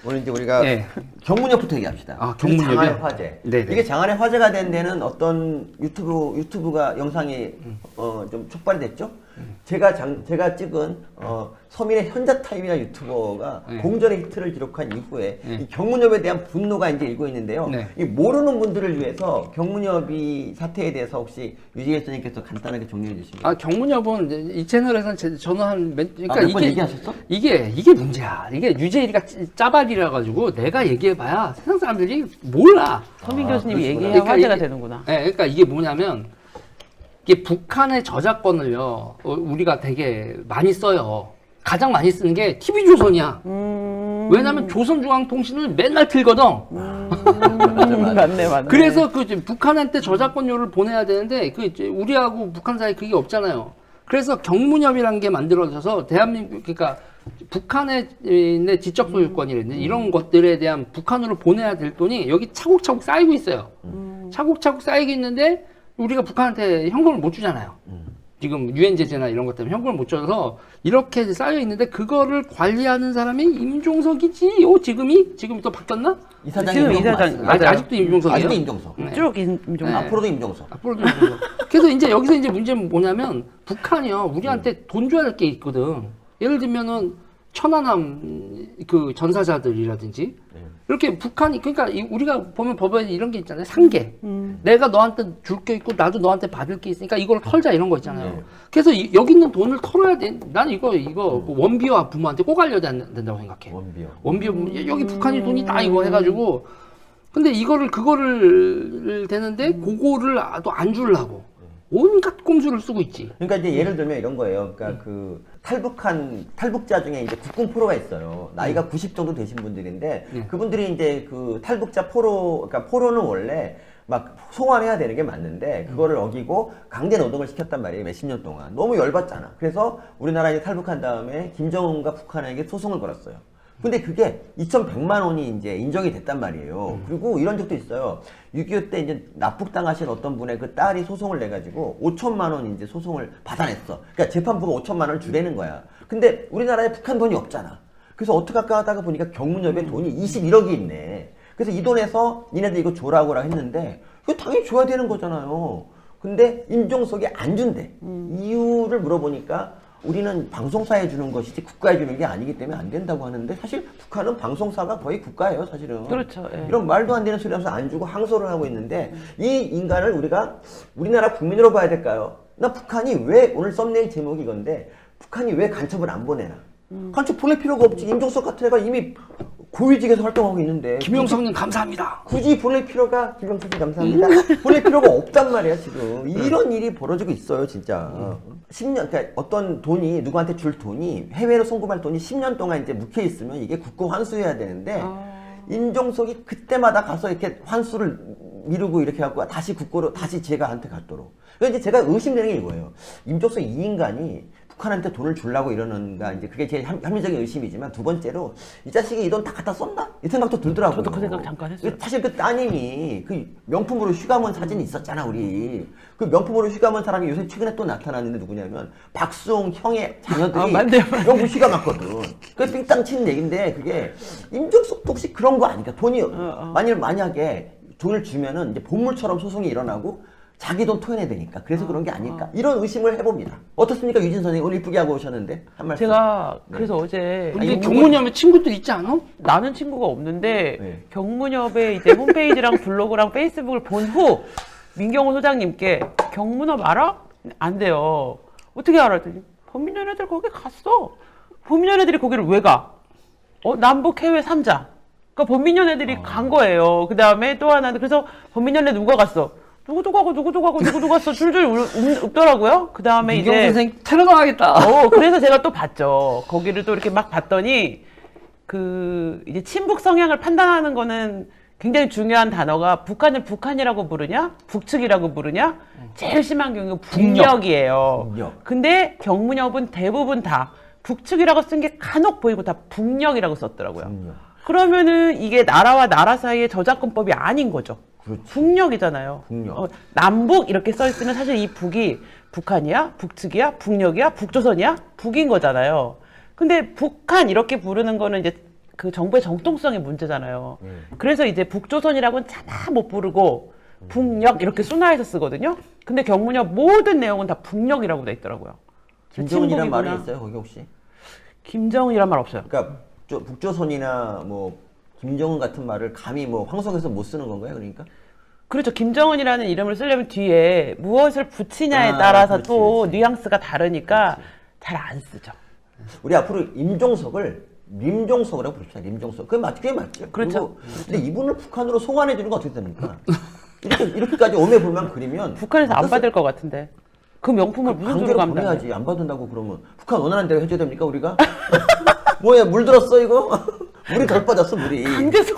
오늘 이제 우리가 네. 경문협부터 얘기합시다. 아, 경문협이요? 장안의 화제. 네네. 이게 장안의 화제가 된 데는 어떤 유튜브가 영상이 좀 촉발이 됐죠. 제가 찍은 서민의 현자 타임이라는 유튜버가 네. 공전의 히트를 기록한 이후에 네. 이 경문협에 대한 분노가 이제 일고 있는데요. 네. 이 모르는 분들을 위해서 경문협이 사태에 대해서 혹시 유지일 선생님께서 간단하게 정리해 주시면. 아, 경문협은 이 채널에서는 저는 그러니까 몇 번 얘기하셨어? 이게 문제야. 이게 유재일이가 짜발이라 가지고 내가 얘기해봐야 세상 사람들이 몰라. 서민 교수님이 그러시구나. 얘기해야 그러니까 화제가 이게- 되는구나. 네, 그러니까 이게 뭐냐면 이게 북한의 저작권을요 우리가 되게 많이 써요. 가장 많이 쓰는 게 TV조선이야. 왜냐면 조선중앙통신을 맨날 틀거든. 맞네, 맞네. 그래서 그 이제 북한한테 저작권료를 보내야 되는데 그 이제 우리하고 북한 사이에 그게 없잖아요. 그래서 경문협이라는 게 만들어져서 대한민국 그러니까 북한의 지적 소유권이라든지 이런 것들에 대한 북한으로 보내야 될 돈이 여기 차곡차곡 쌓이고 있어요. 차곡차곡 쌓이고 있는데 우리가 북한한테 현금을 못 주잖아요. 지금 유엔 제재나 이런 것 때문에 현금을 못 줘서 이렇게 쌓여 있는데 그거를 관리하는 사람이 임종석이지. 지금이 또 바뀌었나? 이사장이 지금 임종석 이사장, 맞습니다. 맞아요. 아직도 임종석이에요. 아직도 임종석. 네. 쭉 임종. 네. 앞으로도 임종석. 앞으로도 임종석. 그래서 이제 여기서 이제 문제는 뭐냐면 북한이요 우리한테 돈 줘야 될 게 있거든. 예를 들면은 천안함 그 전사자들이라든지 이렇게 북한이 그러니까 우리가 보면 법에 이런 게 있잖아요. 상계. 내가 너한테 줄 게 있고 나도 너한테 받을 게 있으니까 이걸 털자 이런 거 있잖아요. 네. 그래서 여기 있는 돈을 털어야 돼. 나는 이거 원비와 부모한테 꼭 알려야 된다고 생각해. 원비와 여기 북한이 돈이 다 이거 해가지고 근데 그거를 되는데 그거를 또 안 주려고 온갖 꼼수를 쓰고 있지. 그러니까 이제 예를 들면 이런 거예요. 그러니까 그 탈북자 중에 이제 국군 포로가 있어요. 나이가 90 정도 되신 분들인데 네. 그분들이 이제 그 탈북자 그러니까 포로는 원래 막 송환해야 되는 게 맞는데 그거를 어기고 강제 노동을 시켰단 말이에요. 몇십 년 동안. 너무 열받잖아. 그래서 우리나라에 탈북한 다음에 김정은과 북한에게 소송을 걸었어요. 근데 그게 2,100만 원이 이제 인정이 됐단 말이에요. 그리고 이런 적도 있어요. 6.25 때 이제 납북당하신 어떤 분의 그 딸이 소송을 내가지고 5천만 원 이제 소송을 받아냈어. 그러니까 재판부가 5천만 원을 주라는 거야. 근데 우리나라에 북한 돈이 없잖아. 그래서 어떻게 할까 하다가 보니까 경문협에 돈이 21억이 있네. 그래서 이 돈에서 니네들 이거 줘라고 했는데 이거 당연히 줘야 되는 거잖아요. 근데 임종석이 안 준대. 이유를 물어보니까 우리는 방송사에 주는 것이지 국가에 주는 게 아니기 때문에 안 된다고 하는데 사실 북한은 방송사가 거의 국가예요, 사실은. 그렇죠. 예. 이런 말도 안 되는 소리 하면서 안 주고 항소를 하고 있는데 이 인간을 우리가 우리나라 국민으로 봐야 될까요? 나 북한이 왜 오늘 썸네일 제목이 이건데 북한이 왜 간첩을 안 보내나? 간첩 보낼 필요가 없지. 임종석 같은 애가 이미 고위직에서 활동하고 있는데 김용석님 감사합니다. 굳이 보낼 필요가 김병수님 감사합니다. 보낼 필요가 없단 말이야 지금. 이런 일이 벌어지고 있어요 진짜. 10년 그러니까 어떤 돈이 누구한테 줄 돈이 해외로 송금할 돈이 10년 동안 이제 묵혀 있으면 이게 국고 환수해야 되는데 임종석이 그때마다 가서 이렇게 환수를 미루고 이렇게 해갖고 다시 국고로 다시 제가한테 갖도록. 그래서 이제 제가 의심되는 게 이거예요. 임종석 이 인간이 북한한테 돈을 주려고 이러는가 이제 그게 제일 합리적인 의심이지만 두 번째로 이 자식이 이 돈 다 갖다 썼나? 이 생각도 들더라고요. 저도 그 생각 잠깐 했어요. 사실 그 따님이 그 명품으로 휴가문 사진이 있었잖아 우리. 그 명품으로 휴가문 사람이 요새 최근에 또 나타났는데 누구냐면 박수홍 형의 자녀들이 맞네요. 명품 휴가 갔거든. 그 삥땅 치는 얘긴데 그게 임종석도 혹시 그런 거 아닐까? 돈이 만약에 돈을 주면은 이제 본물처럼 소송이 일어나고 자기 돈 토해내야 되니까 그래서 그런 게 아닐까 이런 의심을 해봅니다. 어떻습니까 유진 선생님 오늘 이쁘게 하고 오셨는데 한 말씀. 제가 그래서 어제 근데 경문협에 친구들 있지 않아? 나는 친구가 없는데 네. 경문협의 이제 홈페이지랑 블로그랑 페이스북을 본 후 민경호 소장님께 경문협 알아? 안 돼요. 어떻게 알아? 했더니 범민연 애들 거기 갔어. 범민연 애들이 거기를 왜 가? 남북 해외 3자. 그러니까 범민연 애들이 간 거예요. 그 다음에 또 하나는 그래서 범민연 애 누가 갔어? 누구도 가고 갔어. 줄줄 웃더라고요. 그 다음에 민경 이제 선생 테러당하겠다. 그래서 제가 또 봤죠. 거기를 또 이렇게 막 봤더니 이제 친북 성향을 판단하는 거는 굉장히 중요한 단어가 북한을 북한이라고 부르냐, 북측이라고 부르냐, 제일 심한 경우는 북녘이에요. 북녘. 근데 경문협은 대부분 다 북측이라고 쓴 게 간혹 보이고 다 북녘이라고 썼더라고요. 북녘. 그러면은 이게 나라와 나라 사이의 저작권법이 아닌 거죠. 그렇지. 북녘이잖아요. 북녘. 남북 이렇게 써 있으면 사실 이 북이 북한이야, 북측이야, 북녘이야, 북조선이야, 북인 거잖아요. 근데 북한 이렇게 부르는 거는 이제 그 정부의 정통성의 문제잖아요. 그래서 이제 북조선이라고는 차마 못 부르고 북녘 이렇게 순화해서 쓰거든요. 근데 경문협 모든 내용은 다 북녘이라고 돼 있더라고요. 김정은이란 친북이구나. 말이 있어요 거기 혹시? 김정은이란 말 없어요. 그러니까 북조선이나 뭐 김정은 같은 말을 감히 뭐 황석에서 못 쓰는 건가요? 그러니까? 그렇죠. 김정은이라는 이름을 쓰려면 뒤에 무엇을 붙이냐에 아, 따라서 그렇지, 또 그렇지. 뉘앙스가 다르니까 잘 안 쓰죠. 우리 앞으로 임종석을 림종석이라고 부릅시다. 림종석. 그게 맞죠. 그렇죠. 그리고 근데 이분을 북한으로 송환해 주는 건 어떻게 됩니까? 이렇게까지 오매불만 그리면 북한에서 안 받을 것 같은데. 그 명품을 무슨 수로 강제로 감당해? 보내야지. 안 받는다고 그러면 북한 원하는 대로 해줘야 됩니까 우리가? 뭐야 물 들었어 이거? 물이 덜 빠졌어 물이. 강제소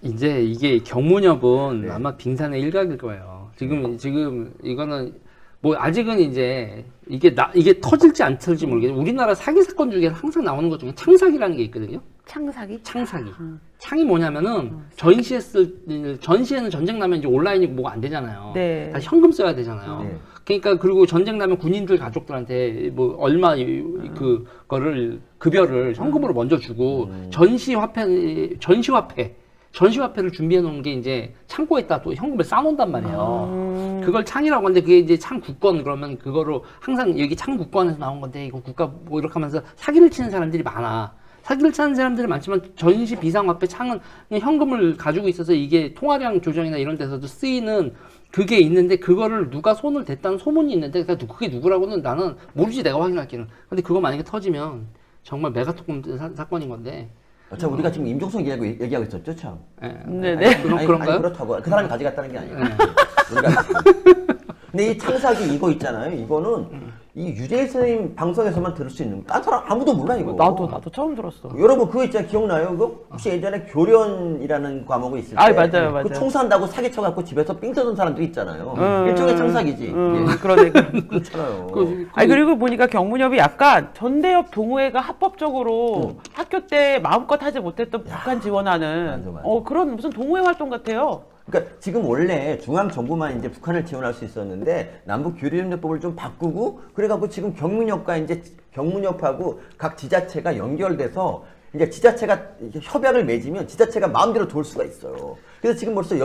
이제 이게 경문협은 네. 아마 빙산의 일각일 거예요. 지금 이거는 뭐 아직은 이제 이게 터질지 안 터질지 모르겠는데 우리나라 사기 사건 중에 항상 나오는 것 중에 창사기라는 게 있거든요. 창사기? 창사기. 창이 뭐냐면은 전시에는 전쟁 나면 이제 온라인이고 뭐가 안 되잖아요. 네. 다 현금 써야 되잖아요. 네. 그러니까 그리고 전쟁 나면 군인들 가족들한테 뭐 얼마 그거를 급여를 현금으로 먼저 주고 전시화폐를 준비해 놓은 게 이제 창고에다 또 현금을 쌓아놓는단 말이에요. 그걸 창이라고 하는데 그게 이제 창국권 그러면 그거로 항상 여기 창국권에서 나온 건데 이거 국가 뭐 이렇게 하면서 사기를 치는 사람들이 많아. 사기를 치는 사람들이 많지만 전시 비상화폐 창은 그냥 현금을 가지고 있어서 이게 통화량 조정이나 이런 데서도 쓰이는 그게 있는데 그거를 누가 손을 댔다는 소문이 있는데 그게 누구라고는 나는 모르지 내가 확인할게는. 근데 그거 만약에 터지면 정말 메가토콘 사건인 건데. 참 우리가 지금 임종석 얘기하고 있었죠 참. 네네. 그런가요? 아니, 그렇다고 그 사람이 가져갔다는 게 아니에요. 우리가 근데 이 창사기 이거 있잖아요. 이거는 이 유재일 선생님 방송에서만 들을 수 있는 딴 사람 아무도 몰라 이거. 나도 처음 들었어. 여러분 그거 있잖아요. 기억나요? 그거? 혹시 예전에 교련이라는 과목이 있을 때 아, 맞아요. 그 총사한다고 사기쳐갖고 집에서 삥 뜯은 사람들이 있잖아요. 일종의 창사기지. 그러니까. 그렇잖아요. 아니 그리고 보니까 경문협이 약간 전대협 동호회가 합법적으로 학교 때 마음껏 하지 못했던 북한 지원하는 맞아. 그런 무슨 동호회 활동 같아요. 그러니까 지금 원래 중앙 정부만 이제 북한을 지원할 수 있었는데 남북 교류협력법을 좀 바꾸고 그래갖고 지금 경문협과 이제 경문협하고 각 지자체가 연결돼서 이제 지자체가 이렇게 협약을 맺으면 지자체가 마음대로 돌 수가 있어요. 그래서 지금 벌써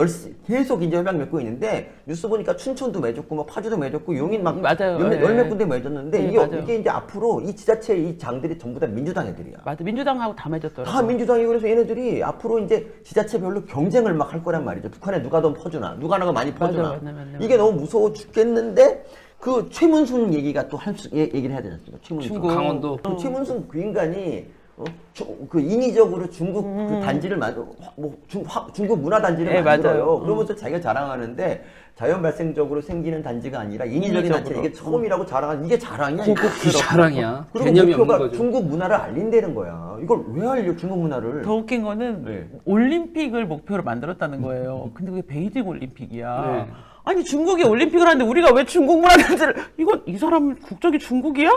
계속 이제 협약 맺고 있는데 뉴스 보니까 춘천도 맺었고 뭐 파주도 맺었고 용인 막 맞아요. 열몇 군데 맺었는데 네, 이게, 맞아요. 이게 이제 앞으로 이 지자체 이 장들이 전부 다 민주당 애들이야. 맞아. 민주당하고 다 맺었더라고. 다 민주당이 그래서 얘네들이 앞으로 이제 지자체별로 경쟁을 막 할 거란 말이죠. 북한에 누가 더 퍼주나, 누가 더 많이 퍼주나. 맞아. 이게 너무 무서워 죽겠는데 그 최문순 얘기가 또 얘기를 해야 되지 않습니까? 최문순. 중국 강원도 그 최문순 그 인간이 그 인위적으로 중국 그 단지를 중국 문화 단지를 네, 만들어요. 맞아요. 그러면서 자기가 자랑하는데 자연 발생적으로 생기는 단지가 아니라 인위적인 단지 이게 처음이라고 자랑하는 이게 자랑이야. 이거. 그게 자랑이야. 그리고 개념이 없는 목표가 거죠. 중국 문화를 알린다는 거야. 이걸 왜 알려 중국 문화를? 더 웃긴 거는 네. 올림픽을 목표로 만들었다는 거예요. 근데 그게 베이징 올림픽이야. 네. 아니 중국이 올림픽을 하는데 우리가 왜 중국 문화단지를 이 사람 국적이 중국이야?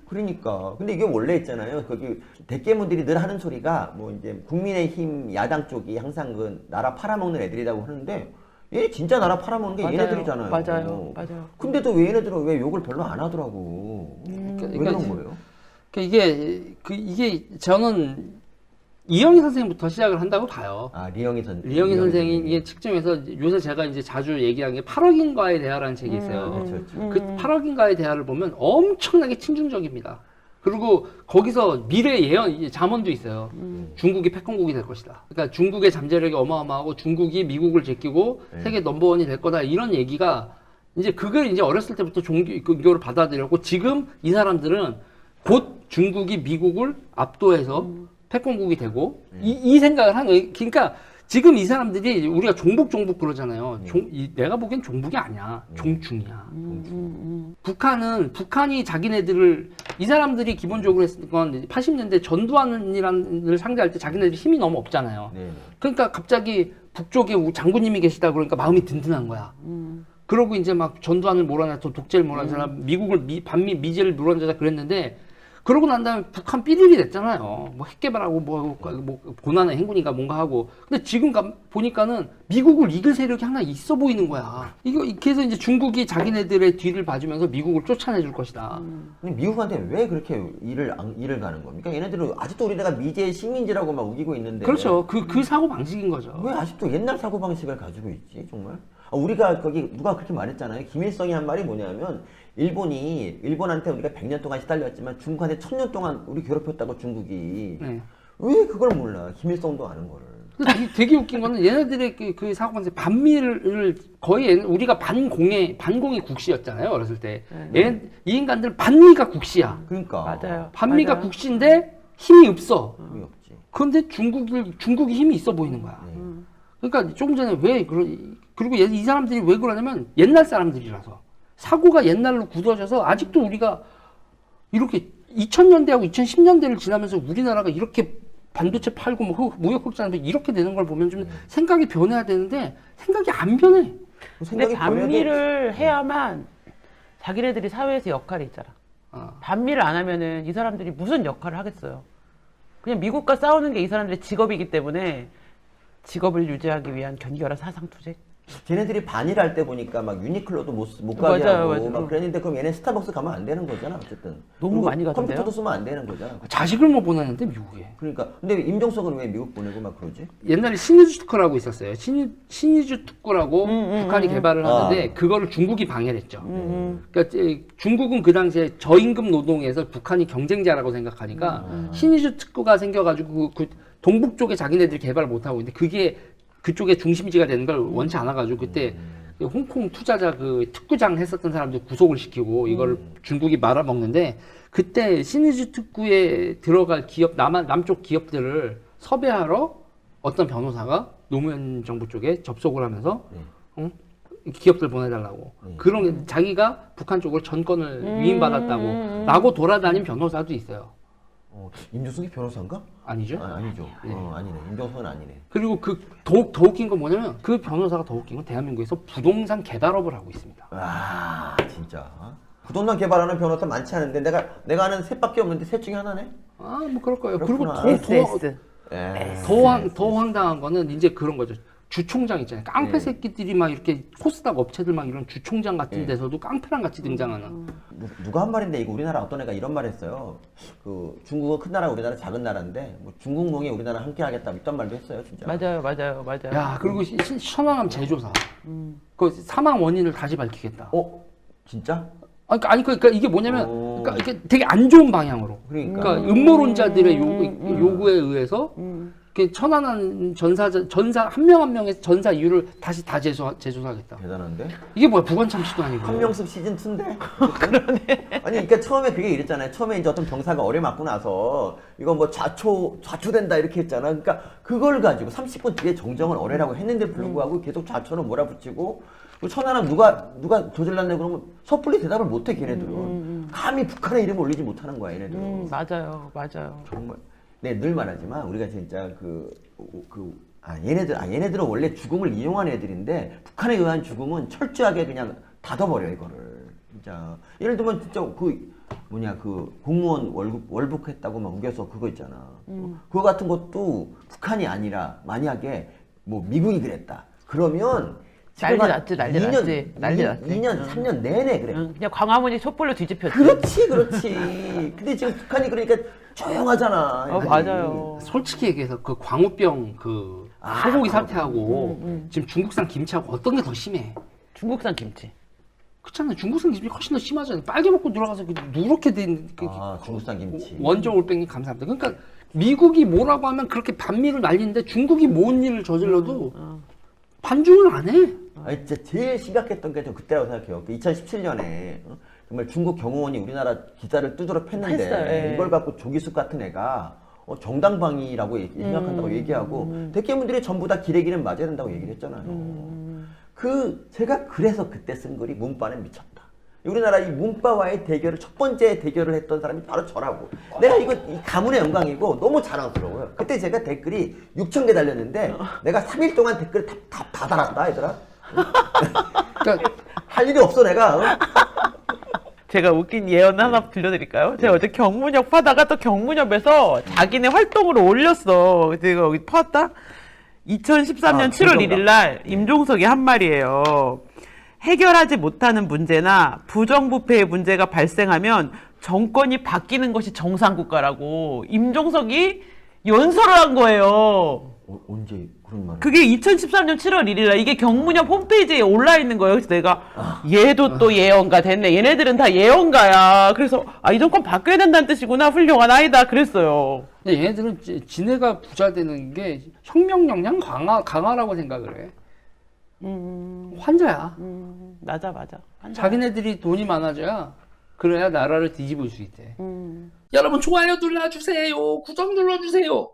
그러니까. 근데 이게 원래 있잖아요. 거기 대깨문들이 늘 하는 소리가 뭐 이제 국민의힘 야당 쪽이 항상 그 나라 팔아먹는 애들이라고 하는데 얘 진짜 나라 팔아먹는 게 맞아요. 얘네들이잖아요. 맞아요. 근데도 왜 얘네들은 왜 욕을 별로 안 하더라고. 왜 그런 거예요? 이게 저는 이영희 선생님부터 시작을 한다고 봐요. 아 리영희 리영희 선생이 이게 측정해서 요새 제가 이제 자주 얘기하는 게 8억인과의 대화라는 책이 있어요. 그렇죠. 그 8억인과의 대화를 보면 엄청나게 친중적입니다. 그리고 거기서 미래 예언 잠언도 있어요. 중국이 패권국이 될 것이다. 그러니까 중국의 잠재력이 어마어마하고 중국이 미국을 제끼고 세계 넘버원이 될 거다. 이런 얘기가 이제 그걸 이제 어렸을 때부터 종교를 받아들였고 지금 이 사람들은 곧 중국이 미국을 압도해서 패권국이 되고 이 생각을 하는 거예요. 그러니까 지금 이 사람들이 우리가 종북 그러잖아요. 내가 보기엔 종북이 아니야. 종충이야. 북한이 자기네들을 이 사람들이 기본적으로 했을 건 80년대 전두환을 상대할 때 자기네들이 힘이 너무 없잖아요. 네. 그러니까 갑자기 북쪽에 장군님이 계시다 그러니까 마음이 든든한 거야. 그러고 이제 막 전두환을 몰아내서 독재를 몰아내서 미국을 반미 미제를 몰아내자 그랬는데 그러고 난 다음에 북한 삐리리 됐잖아요. 뭐 핵 개발하고 뭐 고난의 행군인가 뭔가 하고. 근데 지금 보니까는 미국을 이길 세력이 하나 있어 보이는 거야. 그래서 이제 중국이 자기네들의 뒤를 봐주면서 미국을 쫓아내줄 것이다. 근데 미국한테 왜 그렇게 일을 가는 겁니까? 얘네들은 아직도 우리나라 미제의 식민지라고 막 우기고 있는데. 그렇죠. 그 사고 방식인 거죠. 왜 아직도 옛날 사고 방식을 가지고 있지, 정말? 우리가 거기 누가 그렇게 말했잖아요. 김일성이 한 말이 뭐냐면 일본한테 우리가 100년 동안 시달렸지만 중국한테 1000년 동안 우리 괴롭혔다고 중국이. 네. 왜 그걸 몰라? 김일성도 아는 거를. 되게 웃긴 거는 얘네들의 그 사고 방식 반미를 거의 우리가 반공의 국시였잖아요. 어렸을 때. 이 인간들 반미가 국시야. 그러니까. 맞아요. 반미가 맞아요. 국시인데 힘이 없어. 힘이 없지. 그런데 중국이 힘이 있어 보이는 거야. 네. 그러니까 조금 전에 그리고 이 사람들이 왜 그러냐면 옛날 사람들이라서 사고가 옛날로 굳어져서 아직도 우리가 이렇게 2000년대하고 2010년대를 지나면서 우리나라가 이렇게 반도체 팔고 뭐 무역 흑자하면서 이렇게 되는 걸 보면 좀 생각이 변해야 되는데 생각이 안 변해. 근데 반미를 해야만 자기네들이 사회에서 역할이 있잖아. 반미를 안 하면은 이 사람들이 무슨 역할을 하겠어요. 그냥 미국과 싸우는 게 이 사람들의 직업이기 때문에 직업을 유지하기 위한 견결한 사상투쟁. 쟤네들이 반일 할 때 보니까 막 유니클로도 못 가게 맞아요, 하고 맞아요. 막 그랬는데 그럼 얘네 스타벅스 가면 안 되는 거잖아 어쨌든. 너무 그리고 많이 가던데요? 컴퓨터도 쓰면 안 되는 거잖아. 자식을 못 보내는데 미국에. 그러니까 근데 임종석은 왜 미국 보내고 막 그러지? 옛날에 신의주 특구라고 있었어요. 신의주 특구라고 북한이 개발을 하는데 그거를 중국이 방해를 했죠. 그러니까 중국은 그 당시에 저임금 노동에서 북한이 경쟁자라고 생각하니까 신의주 특구가 생겨가지고 그 동북 쪽에 자기네들이 개발을 못하고 있는데 그게 그쪽에 중심지가 되는 걸 원치 않아가지고 그때 그 홍콩 투자자 그 특구장 했었던 사람들 구속을 시키고 이걸 중국이 말아먹는데 그때 신의주 특구에 들어갈 기업 남쪽 기업들을 섭외하러 어떤 변호사가 노무현 정부 쪽에 접속을 하면서 기업들 보내달라고 그런 자기가 북한 쪽으로 전권을 위임받았다고 라고 돌아다닌 변호사도 있어요. 임종석이 변호사인가? 아니죠? 아니죠. 아니네. 임종석은 아니네. 그리고 더 웃긴 건 뭐냐면 그 변호사가 더 웃긴 건 대한민국에서 부동산 개발업을 하고 있습니다. 와 진짜. 부동산 개발하는 변호사 많지 않은데 내가 아는 셋밖에 없는데 셋 중에 하나네. 뭐 그럴 거예요. 그렇구나. 그리고 SS. 더 황당한 거는 이제 그런 거죠. 주총장 있잖아요. 깡패 새끼들이 막 이렇게 코스닥 업체들 막 이런 주총장 같은 데서도 깡패랑 같이 등장하는. 누가 한 말인데 이거 우리나라 어떤 애가 이런 말 했어요. 그 중국은 큰 나라 우리나라 작은 나라인데 뭐 중국몽에 우리나라 함께 하겠다 이런 말도 했어요 진짜. 맞아요. 야 그리고 천안함 재조사. 그 사망 원인을 다시 밝히겠다. 진짜? 그러니까 이게 뭐냐면 그러니까 이게 되게 안 좋은 방향으로. 그러니까. 음모론자들의 요구에 의해서 그 천안함 전사 한 명 한 명의 전사 이유를 다시 다 재조사하겠다. 대단한데? 이게 뭐야 부관참시도 아니고. 한명숙 시즌 2인데? 그러네. 아니 그러니까 처음에 그게 이랬잖아요. 처음에 이제 어떤 병사가 어뢰 맞고 나서 이거 뭐 좌초된다 이렇게 했잖아. 그러니까 그걸 가지고 30분 뒤에 정정을 어뢰라고 했는데 불구하고 계속 좌초는 몰아붙이고 천안함 누가 저질렀네 그러면 섣불리 대답을 못해 걔네들은. 감히 북한의 이름을 올리지 못하는 거야 얘네들은. 맞아요. 정말. 네, 늘 말하지만 우리가 진짜 얘네들은 원래 죽음을 이용한 애들인데 북한에 의한 죽음은 철저하게 그냥 닫아버려 이거를. 진짜 예를 들면 진짜 그 공무원 월북했다고 막 우겨서 그거 있잖아. 그거 같은 것도 북한이 아니라 만약에 뭐 미국이 그랬다. 그러면 난리 났지. 2년, 3년 내내 그래. 그냥 광화문이 촛불로 뒤집혔지. 그렇지. 근데 지금 북한이 그러니까 조용하잖아. 맞아요. 솔직히 얘기해서 그 광우병 소고기 사태하고 지금 중국산 김치하고 어떤 게 더 심해? 중국산 김치. 그렇잖아요. 중국산 김치 훨씬 더 심하잖아요. 빨개 먹고 들어가서 누렇게 된 중국산 김치. 원정 올백님 감사합니다. 그러니까 미국이 뭐라고 하면 그렇게 반미를 날리는데 중국이 뭔 일을 저질러도 반중을 안 해. 진짜 제일 심각했던 게 저 그때라고 생각해요. 2017년에 정말 중국 경호원이 우리나라 기사를 두드러 팼는데 이걸 갖고 조기숙 같은 애가 정당방위라고 생각한다고 얘기하고 대깨문들이 전부 다 기레기는 맞아야 된다고 얘기를 했잖아요. 제가 그래서 그때 쓴 글이 문바는 미쳤다. 우리나라 이 문바와의 대결을 첫 번째 대결을 했던 사람이 바로 저라고. 내가 이 가문의 영광이고 너무 자랑스러워요. 그때 제가 댓글이 6,000개 달렸는데 내가 3일 동안 댓글 다 달았다 얘들아. 그러니까 할 일이 없어 내가. 제가 웃긴 예언 하나 들려드릴까요? 제가 어제 경문협 파다가 또 경문협에서 자기네 활동으로 올렸어. 내가 여기 파왔다? 2013년 7월 1일 날 임종석이 한 말이에요. 해결하지 못하는 문제나 부정부패의 문제가 발생하면 정권이 바뀌는 것이 정상국가라고 임종석이 연설을 한 거예요. 언제 그런 말을? 그게 2013년 7월 1일 날 이게 경문협 홈페이지에 올라 있는 거예요. 그래서 내가 얘도 또 예언가 됐네. 얘네들은 다 예언가야. 그래서 이 정권 바뀌어야 된다는 뜻이구나. 훌륭한 아이다. 그랬어요. 근데 얘네들은 지네가 부자 되는 게 혁명 역량 강화라고 생각을 해. 환자야. 맞아. 자기네들이 돈이 많아져야 그래야 나라를 뒤집을 수 있대. 여러분 좋아요 눌러주세요. 구독 눌러주세요.